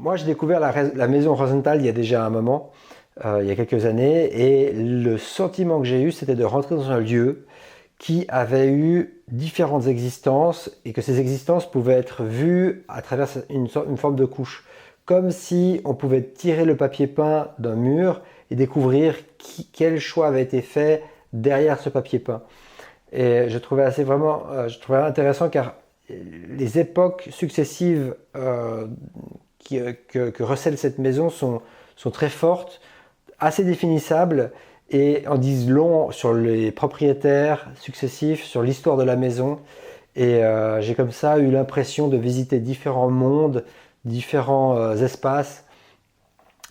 Moi, j'ai découvert la maison Rosenthal il y a déjà un moment, il y a quelques années, et le sentiment que j'ai eu, c'était de rentrer dans un lieu qui avait eu différentes existences et que ces existences pouvaient être vues à travers une forme de couche. Comme si on pouvait tirer le papier peint d'un mur et découvrir quel choix avait été fait derrière ce papier peint. Et je trouvais intéressant car les époques successives que recèle cette maison sont très fortes, assez définissables et en disent long sur les propriétaires successifs, sur l'histoire de la maison. Et j'ai comme ça eu l'impression de visiter différents mondes, différents espaces.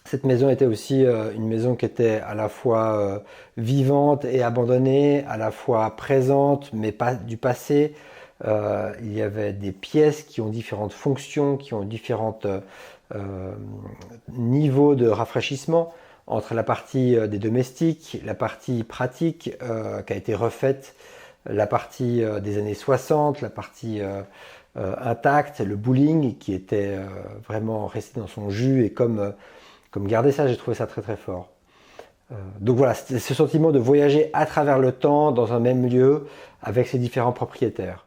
Cette maison était aussi une maison qui était à la fois vivante et abandonnée, à la fois présente mais pas du passé. Il y avait des pièces qui ont différentes fonctions, qui ont différents niveaux de rafraîchissement entre la partie des domestiques, la partie pratique qui a été refaite, la partie des années 60, la partie intacte, le bowling qui était vraiment resté dans son jus et comme garder ça, j'ai trouvé ça très très fort. Donc voilà, c'est ce sentiment de voyager à travers le temps dans un même lieu avec ses différents propriétaires.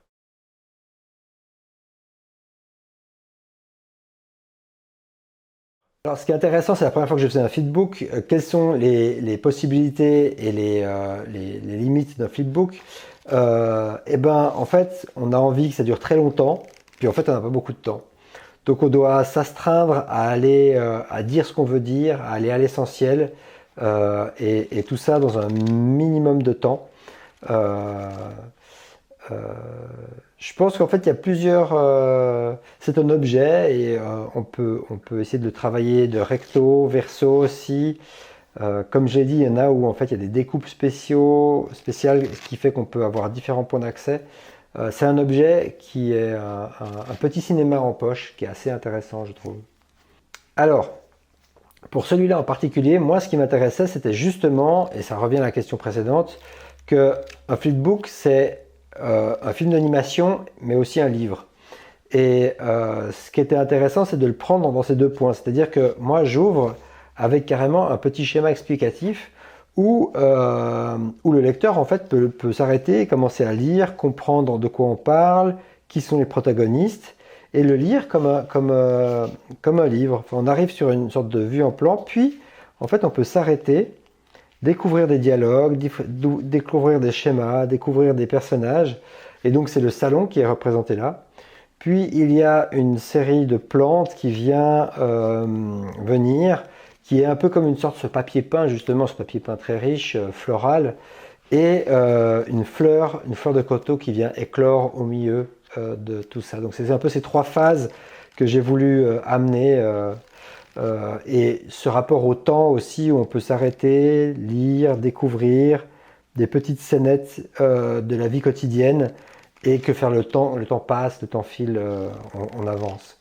Alors, ce qui est intéressant, c'est la première fois que je faisais un flipbook. Quelles sont les possibilités et les limites d'un flipbook? Et ben, en fait, on a envie que ça dure très longtemps, puis en fait, on n'a pas beaucoup de temps. Donc, on doit s'astreindre à aller à dire ce qu'on veut dire, à aller à l'essentiel, et tout ça dans un minimum de temps. Euh, euh, je pense qu'en fait, il y a plusieurs. C'est un objet et on peut essayer de le travailler de recto, verso aussi. Comme j'ai dit, il y en a où en fait il y a des découpes spéciales, ce qui fait qu'on peut avoir différents points d'accès. C'est un objet qui est un petit cinéma en poche, qui est assez intéressant, je trouve. Alors, pour celui-là en particulier, moi, ce qui m'intéressait, c'était justement, et ça revient à la question précédente, que un flipbook, c'est un film d'animation, mais aussi un livre. Et ce qui était intéressant, c'est de le prendre dans ces deux points. C'est-à-dire que moi, j'ouvre avec carrément un petit schéma explicatif où le lecteur, en fait, peut s'arrêter, commencer à lire, comprendre de quoi on parle, qui sont les protagonistes, et le lire comme un livre. Enfin, on arrive sur une sorte de vue en plan, puis, en fait, on peut s'arrêter, découvrir des dialogues, découvrir des schémas, découvrir des personnages. Et donc, c'est le salon qui est représenté là. Puis il y a une série de plantes qui vient venir, qui est un peu comme une sorte de papier peint, justement, ce papier peint très riche, floral, et une fleur de coteau qui vient éclore au milieu de tout ça. Donc c'est un peu ces trois phases que j'ai voulu amener, et ce rapport au temps aussi, où on peut s'arrêter, lire, découvrir des petites scénettes de la vie quotidienne, et que faire le temps passe, le temps file, on avance.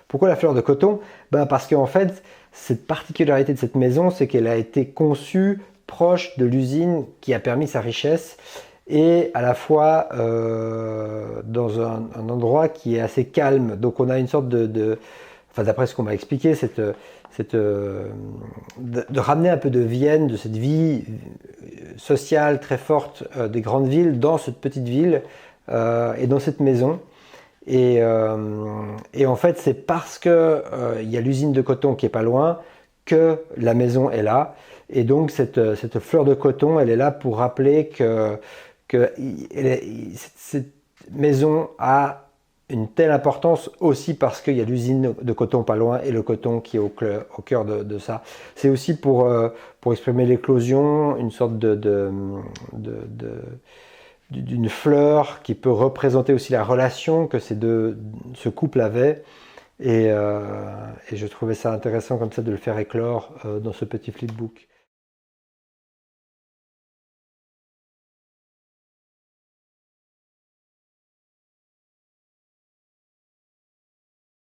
Pourquoi la fleur de coton? Ben parce qu'en fait, cette particularité de cette maison, c'est qu'elle a été conçue proche de l'usine qui a permis sa richesse et à la fois dans un endroit qui est assez calme. Donc on a une sorte enfin d'après ce qu'on m'a expliqué, de ramener un peu de Vienne, de cette vie sociale très forte des grandes villes dans cette petite ville et dans cette maison. Et en fait, c'est parce que il y a l'usine de coton qui est pas loin que la maison est là. Et donc cette fleur de coton, elle est là pour rappeler que cette maison a une telle importance aussi parce qu'il y a l'usine de coton pas loin et le coton qui est au cœur de ça. C'est aussi pour exprimer l'éclosion, une sorte d'une fleur qui peut représenter aussi la relation que ce couple avait. Et je trouvais ça intéressant comme ça de le faire éclore dans ce petit flipbook.